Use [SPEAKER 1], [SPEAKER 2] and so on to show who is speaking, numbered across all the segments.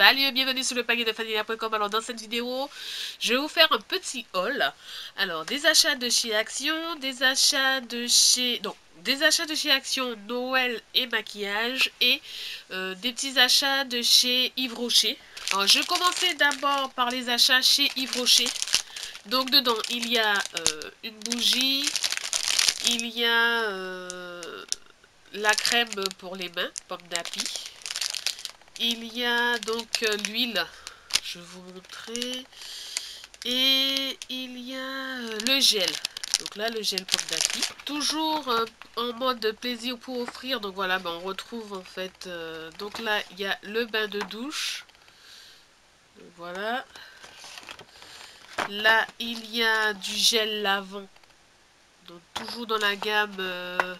[SPEAKER 1] Salut et bienvenue sur le panier de Fanila.com. Alors dans cette vidéo, je vais vous faire un petit haul. Alors des achats de chez Action, des achats de chez... Non, des achats de chez Action, Noël et maquillage et des petits achats de chez Yves Rocher. Alors je vais commencer d'abord par les achats chez Yves Rocher. Donc dedans, il y a une bougie, il y a la crème pour les mains, pomme d'api. Il y a donc l'huile, je vais vous montrer. Et il y a le gel. Donc là, le gel pomme d'api. Toujours en mode plaisir pour offrir. Donc voilà, ben, on retrouve en fait... donc là, il y a le bain de douche. Donc voilà. Là, il y a du gel lavant. Donc toujours dans la gamme...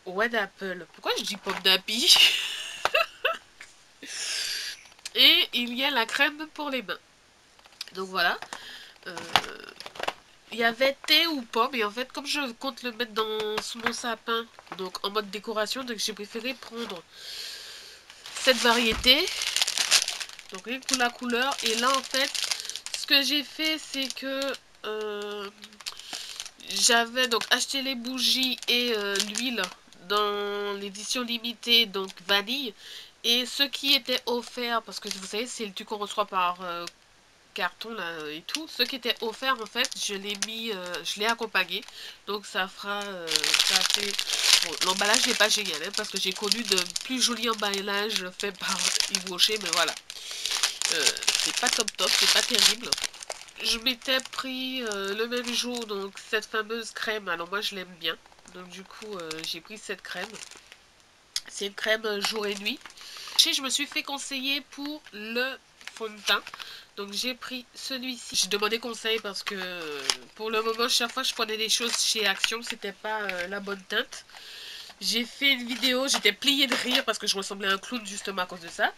[SPEAKER 1] Red Apple. Pourquoi je dis pomme d'api? Et il y a la crème pour les mains. Donc voilà. Il y avait thé ou pomme. Et en fait, comme je compte le mettre sous mon sapin, donc en mode décoration, donc j'ai préféré prendre cette variété. Donc rien que pour la couleur. Et là, en fait, ce que j'ai fait, c'est que j'avais donc acheté les bougies et l'huile dans l'édition limitée, donc vanille. Et ce qui était offert, parce que vous savez, c'est le truc qu'on reçoit par carton là et tout, ce qui était offert en fait, je l'ai mis, je l'ai accompagné. Donc ça fera, ça fait... Bon, l'emballage n'est pas génial, hein, parce que j'ai connu de plus jolis emballages faits par Yves Rocher, mais voilà. C'est pas top top, c'est pas terrible. Je m'étais pris le même jour donc cette fameuse crème. Alors moi je l'aime bien. Donc du coup j'ai pris cette crème. C'est une crème jour et nuit. Je me suis fait conseiller pour le fond de teint. Donc j'ai pris celui-ci. J'ai demandé conseil parce que pour le moment chaque fois que je prenais des choses chez Action, c'était pas la bonne teinte. J'ai fait une vidéo, j'étais pliée de rire parce que je ressemblais à un clown justement à cause de ça.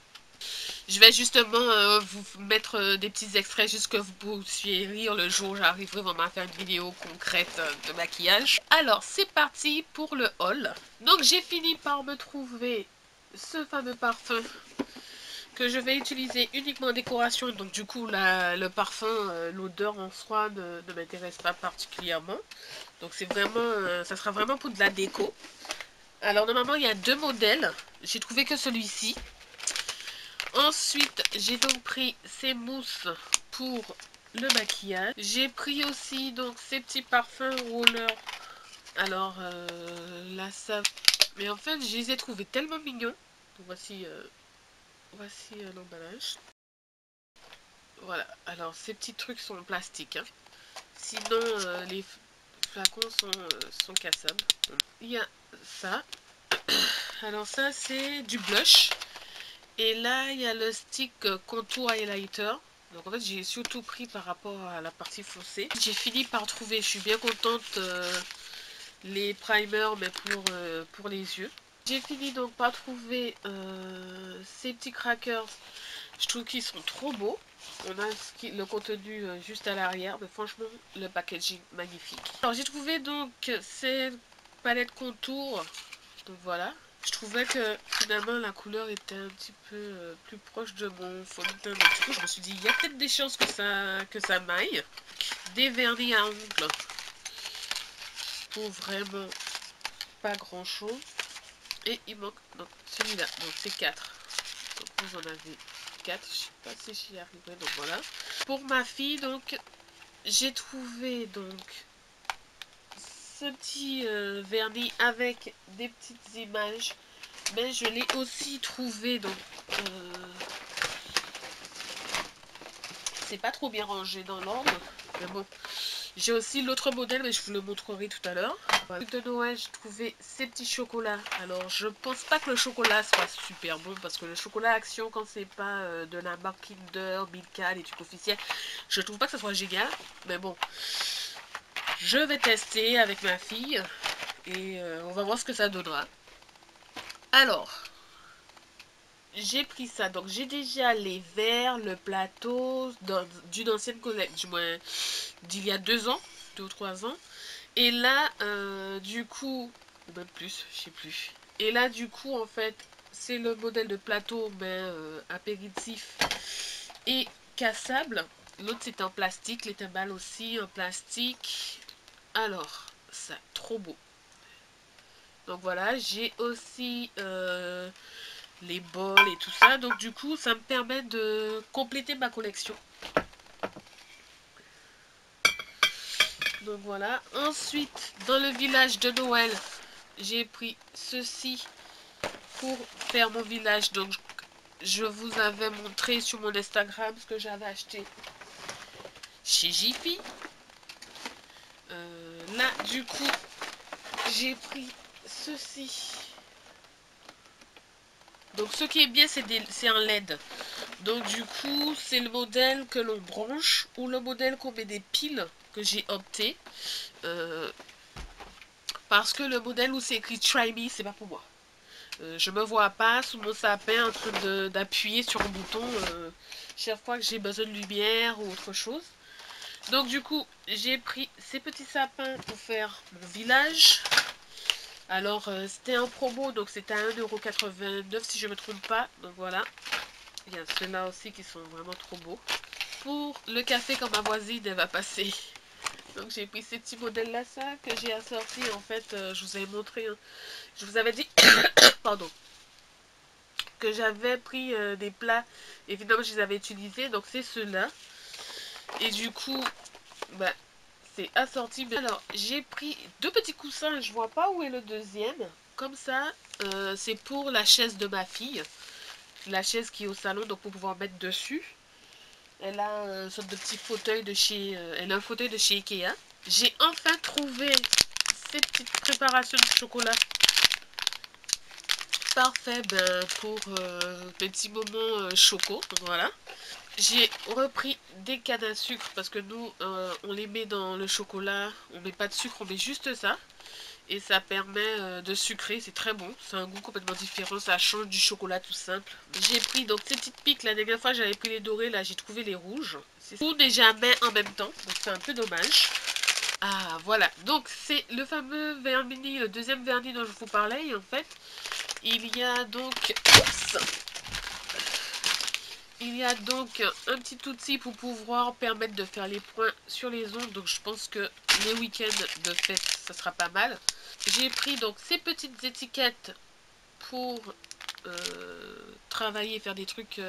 [SPEAKER 1] Je vais justement vous mettre des petits extraits juste que vous puissiez rire le jour où j'arriverai vraiment à faire une vidéo concrète de maquillage. Alors c'est parti pour le haul. Donc j'ai fini par me trouver ce fameux parfum que je vais utiliser uniquement en décoration. Donc du coup le parfum, l'odeur en soi ne m'intéresse pas particulièrement. Donc c'est vraiment, ça sera vraiment pour de la déco. Alors normalement il y a deux modèles. J'ai trouvé que celui-ci. Ensuite, j'ai donc pris ces mousses pour le maquillage. J'ai pris aussi donc ces petits parfums roller. Alors là ça... Mais en fait, je les ai trouvés tellement mignons. Donc voici, l'emballage. Voilà. Alors ces petits trucs sont en plastique. Hein. Sinon, les flacons sont cassables. Donc, il y a ça. Alors ça, c'est du blush. Et là, il y a le stick contour highlighter. Donc en fait, j'ai surtout pris par rapport à la partie foncée. J'ai fini par trouver, je suis bien contente, les primers, mais pour les yeux. J'ai fini donc par trouver ces petits crackers. Je trouve qu'ils sont trop beaux. On a le contenu juste à l'arrière, mais franchement, le packaging magnifique. Alors j'ai trouvé donc ces palettes contour. Donc voilà. Je trouvais que finalement la couleur était un petit peu plus proche de mon fond de teint. Donc du coup je me suis dit il y a peut-être des chances que ça m'aille. Des vernis à ongles pour vraiment pas grand chose. Et il manque donc celui-là. Donc c'est 4. Donc vous en avez 4. Je sais pas si j'y arriverai. Donc voilà. Pour ma fille donc j'ai trouvé donc ce petit vernis avec des petites images. Mais je l'ai aussi trouvé, donc c'est pas trop bien rangé dans l'ordre. Mais bon, j'ai aussi l'autre modèle, mais je vous le montrerai tout à l'heure. De Noël, j'ai trouvé ces petits chocolats. Alors, je pense pas que le chocolat soit super bon, parce que le chocolat Action, quand c'est pas de la marque Kinder, Milka, les trucs officiels, je trouve pas que ça soit génial. Mais bon, je vais tester avec ma fille, et on va voir ce que ça donnera. Alors... j'ai pris ça, donc j'ai déjà les verres, le plateau d'une ancienne collègue, du moins d'il y a 2 ans, 2 ou 3 ans. Et là, du coup, même plus, je sais plus. Et là, du coup, en fait, c'est le modèle de plateau, mais apéritif et cassable. L'autre c'est en plastique, les timbales aussi en plastique. Alors, ça, trop beau. Donc voilà, j'ai aussi les bols et tout ça. Donc du coup, ça me permet de compléter ma collection. Donc voilà. Ensuite, dans le village de Noël, j'ai pris ceci pour faire mon village. Donc je vous avais montré sur mon Instagram ce que j'avais acheté chez Jiffy. Là, du coup, j'ai pris ceci. Donc ce qui est bien, c'est un LED. Donc du coup, c'est le modèle que l'on branche ou le modèle qu'on met des piles que j'ai opté. Parce que le modèle où c'est écrit Try Me, c'est pas pour moi. Je me vois pas sous mon sapin en train d'appuyer sur un bouton chaque fois que j'ai besoin de lumière ou autre chose. Donc du coup, j'ai pris ces petits sapins pour faire mon village. Alors, c'était en promo, donc c'était à 1,89€ si je me trompe pas. Donc voilà. Il y a ceux-là aussi qui sont vraiment trop beaux. Pour le café, quand ma voisine elle va passer. Donc j'ai pris ces petits modèles-là, ça, que j'ai assorti. En fait, je vous avais montré. Hein. Je vous avais dit, pardon, que j'avais pris des plats. Évidemment, je les avais utilisés. Donc c'est ceux-là. Et du coup, bah, c'est assorti. Alors, j'ai pris deux petits coussins. Je vois pas où est le deuxième. Comme ça, c'est pour la chaise de ma fille. La chaise qui est au salon, donc pour pouvoir mettre dessus. Elle a une sorte de petit fauteuil de chez... elle a un fauteuil de chez Ikea. J'ai enfin trouvé ces petites préparations de chocolat. Parfait pour mes petits moments choco. Donc voilà. J'ai repris des cannes à sucre parce que nous, on les met dans le chocolat. On met pas de sucre, on met juste ça. Et ça permet de sucrer, c'est très bon. C'est un goût complètement différent, ça change du chocolat tout simple. J'ai pris donc ces petites piques, la dernière fois j'avais pris les dorés, là j'ai trouvé les rouges. Tout n'est jamais en même temps, donc c'est un peu dommage. Ah voilà, donc c'est le fameux vernis, le deuxième vernis dont je vous parlais. Et en fait, il y a donc... Oups, il y a donc un petit outil pour pouvoir permettre de faire les points sur les ongles. Donc je pense que les week-ends de fête, ça sera pas mal. J'ai pris donc ces petites étiquettes pour travailler, faire des trucs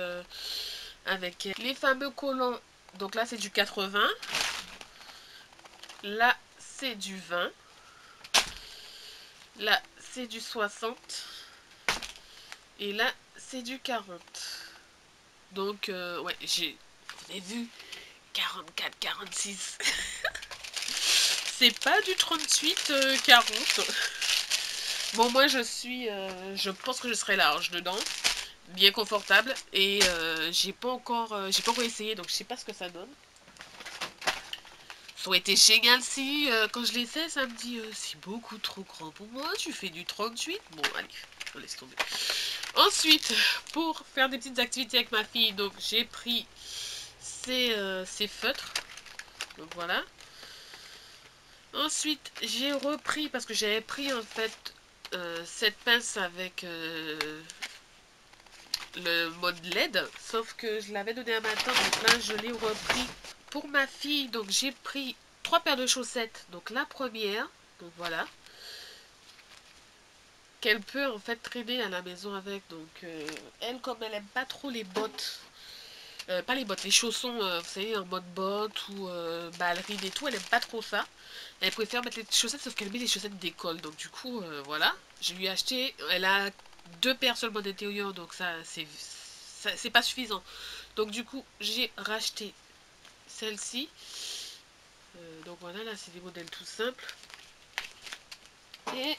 [SPEAKER 1] avec les fameux collants. Donc là c'est du 80. Là c'est du 20. Là c'est du 60. Et là c'est du 40. Donc ouais, vous avez vu 44, 46. C'est pas du 38, 40. Bon, moi je pense que je serai large dedans, bien confortable, et j'ai pas encore essayé, donc je sais pas ce que ça donne. Ça aurait été génial si, quand je l'essaie, ça me dit c'est beaucoup trop grand pour moi, tu fais du 38. Bon, allez, on laisse tomber. Ensuite, pour faire des petites activités avec ma fille, donc j'ai pris ces feutres. Donc voilà. Ensuite, j'ai repris, parce que j'avais pris en fait cette pince avec le mode LED, sauf que je l'avais donné à ma tante, donc là je l'ai repris pour ma fille. Donc j'ai pris 3 paires de chaussettes. Donc la première, donc voilà, qu'elle peut en fait traîner à la maison avec. Donc elle, comme elle aime pas trop les bottes, pas les bottes, les chaussons, vous savez, en mode bottes ou ballerines et tout, elle aime pas trop ça. Elle préfère mettre les chaussettes, sauf qu'elle met les chaussettes d'école. Donc du coup, voilà, je lui ai acheté, elle a 2 paires seulement d'intérieur, donc ça c'est pas suffisant. Donc du coup, j'ai racheté celle-ci. Donc voilà, là c'est des modèles tout simples. Et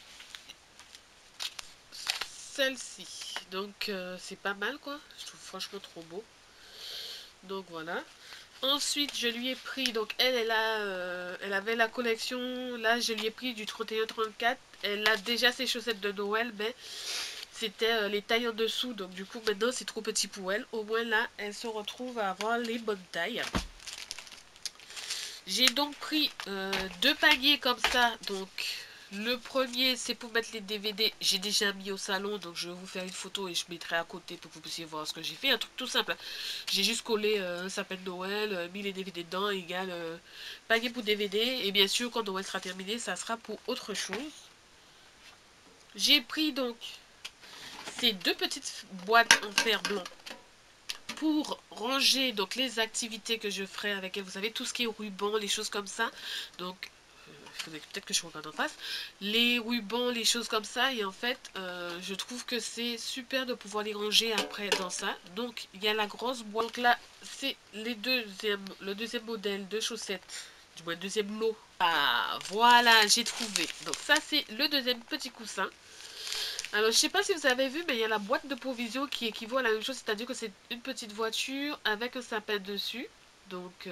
[SPEAKER 1] celle-ci. Donc c'est pas mal quoi, je trouve franchement trop beau. Donc voilà. Ensuite, je lui ai pris, donc elle avait la collection, là je lui ai pris du 31-34. Elle a déjà ses chaussettes de Noël, mais c'était les tailles en dessous, donc du coup maintenant c'est trop petit pour elle. Au moins là, elle se retrouve à avoir les bonnes tailles. J'ai donc pris 2 paniers comme ça, donc Le premier, c'est pour mettre les DVD. J'ai déjà mis au salon, donc je vais vous faire une photo et je mettrai à côté pour que vous puissiez voir ce que j'ai fait. Un truc tout simple. J'ai juste collé un sapin de Noël, mis les DVD dedans, égal panier pour DVD. Et bien sûr, quand Noël sera terminé, ça sera pour autre chose. J'ai pris donc ces deux petites boîtes en fer blanc pour ranger donc les activités que je ferai avec elle. Vous savez, tout ce qui est ruban, les choses comme ça. Donc, il faudrait peut-être que je regarde en face. Les rubans, les choses comme ça. Et en fait, je trouve que c'est super de pouvoir les ranger après dans ça. Donc, il y a la grosse boîte. Donc là, c'est le deuxième modèle de chaussettes. Du moins, le deuxième lot. Ah, voilà, j'ai trouvé. Donc ça, c'est le deuxième petit coussin. Alors, je sais pas si vous avez vu, mais il y a la boîte de provision qui équivaut à la même chose, c'est-à-dire que c'est une petite voiture avec un sapin dessus. Donc,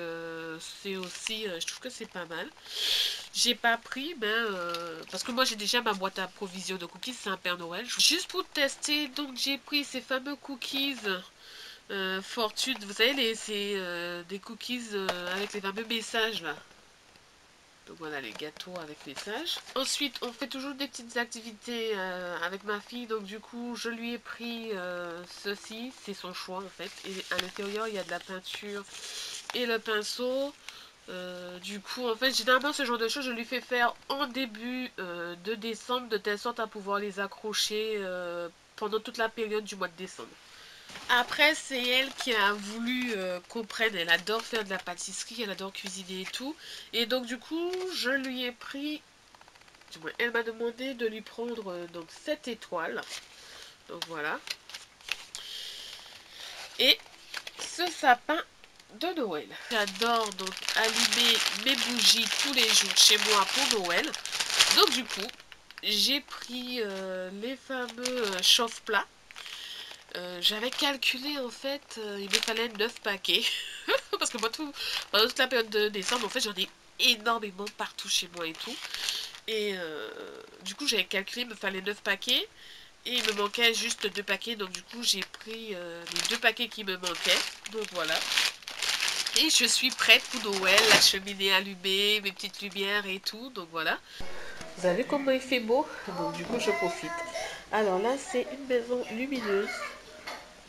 [SPEAKER 1] c'est aussi, je trouve que c'est pas mal. J'ai pas pris, ben, parce que moi j'ai déjà ma boîte à provision de cookies, c'est un Père Noël. Juste pour tester, donc j'ai pris ces fameux cookies Fortune. Vous savez, c'est des cookies avec les fameux messages là. Donc voilà les gâteaux avec message. Ensuite, on fait toujours des petites activités avec ma fille. Donc du coup, je lui ai pris ceci. C'est son choix en fait. Et à l'intérieur, il y a de la peinture et le pinceau. Du coup, en fait, généralement, ce genre de choses, je lui fais faire en début de décembre, de telle sorte à pouvoir les accrocher pendant toute la période du mois de décembre. Après, c'est elle qui a voulu qu'on prenne. Elle adore faire de la pâtisserie, elle adore cuisiner et tout. Et donc, du coup, je lui ai pris... Du moins, elle m'a demandé de lui prendre donc 7 étoiles. Donc, voilà. Et ce sapin de Noël. J'adore donc allumer mes bougies tous les jours chez moi pour Noël. Donc, du coup, j'ai pris les fameux chauffe-plats. J'avais calculé en fait, il me fallait 9 paquets. Parce que moi, pendant toute la période de décembre, en fait, j'en ai énormément partout chez moi et tout. Et du coup, j'avais calculé, il me fallait 9 paquets. Et il me manquait juste 2 paquets. Donc, du coup, j'ai pris les 2 paquets qui me manquaient. Donc, voilà. Et je suis prête pour Noël, la cheminée allumée, mes petites lumières et tout. Donc, voilà. Vous avez vu comment il fait beau? Donc, du coup, je profite. Alors là, c'est une maison lumineuse.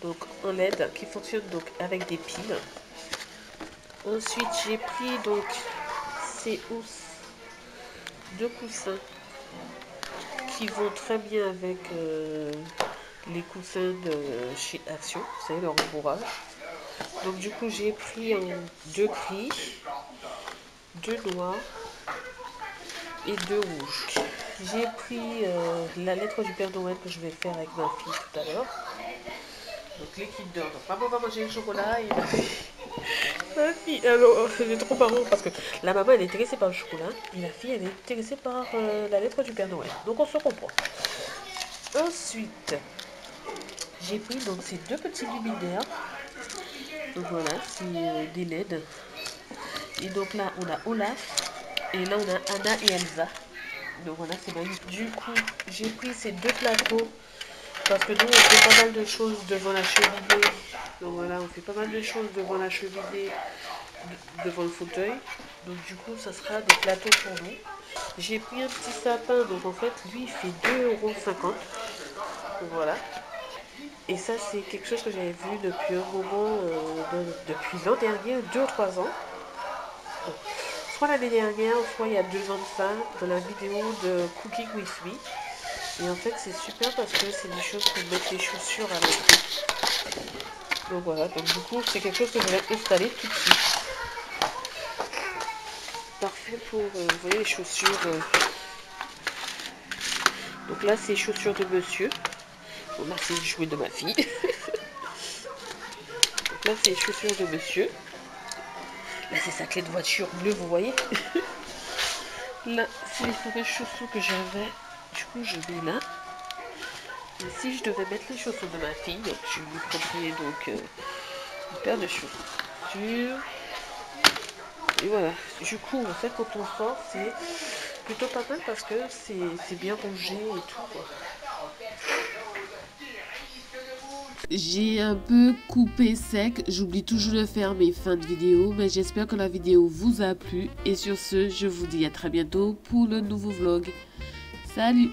[SPEAKER 1] Donc en LED qui fonctionne donc avec des piles. Ensuite j'ai pris donc ces housses de coussins qui vont très bien avec les coussins de chez Action, vous savez, le rembourrage. Donc du coup j'ai pris deux gris, deux noirs et deux rouges. J'ai pris la lettre du Père Noël que je vais faire avec ma fille tout à l'heure. Donc les Kinder. Donc maman va manger le chocolat et ma fille, alors c'est trop marrant parce que la maman elle est intéressée par le chocolat et la fille elle est intéressée par la lettre du Père Noël. Donc on se comprend. Ensuite, j'ai pris donc ces deux petits luminaires. Donc voilà, c'est des LED. Et donc là on a Olaf et là on a Anna et Elsa. Donc voilà, c'est magnifique. Du coup, j'ai pris ces deux plateaux parce que nous on fait pas mal de choses devant la cheminée. Donc voilà, on fait pas mal de choses devant la cheminée, devant le fauteuil. Donc du coup, ça sera des plateaux pour nous. J'ai pris un petit sapin, donc en fait, lui, il fait 2,50 €. Donc voilà. Et ça, c'est quelque chose que j'avais vu depuis un moment, depuis l'an dernier, 2 ou 3 ans. Donc, soit l'année dernière, soit il y a 2 ans de ça, dans la vidéo de Cooking with Me. Et en fait, c'est super parce que c'est des choses pour mettre les chaussures avec. Donc voilà, donc du coup, c'est quelque chose que je vais installer tout de suite. Parfait pour, vous voyez, les chaussures. Donc là, c'est les chaussures de monsieur. Bon, là, c'est les jouets de ma fille. Donc là, c'est les chaussures de monsieur. Là, c'est sa clé de voiture bleue, vous voyez. Là, c'est les fameuses chaussures que j'avais. Du coup, je mets là. Et si je devais mettre les chaussures de ma fille, donc je lui prendrais donc une paire de chaussures. Et voilà. Du coup, en fait, quand on sort, c'est plutôt pas mal parce que c'est bien rangé et tout, quoi. J'ai un peu coupé sec, j'oublie toujours de faire mes fins de vidéo, mais j'espère que la vidéo vous a plu. Et sur ce, je vous dis à très bientôt pour le nouveau vlog.
[SPEAKER 2] Salut!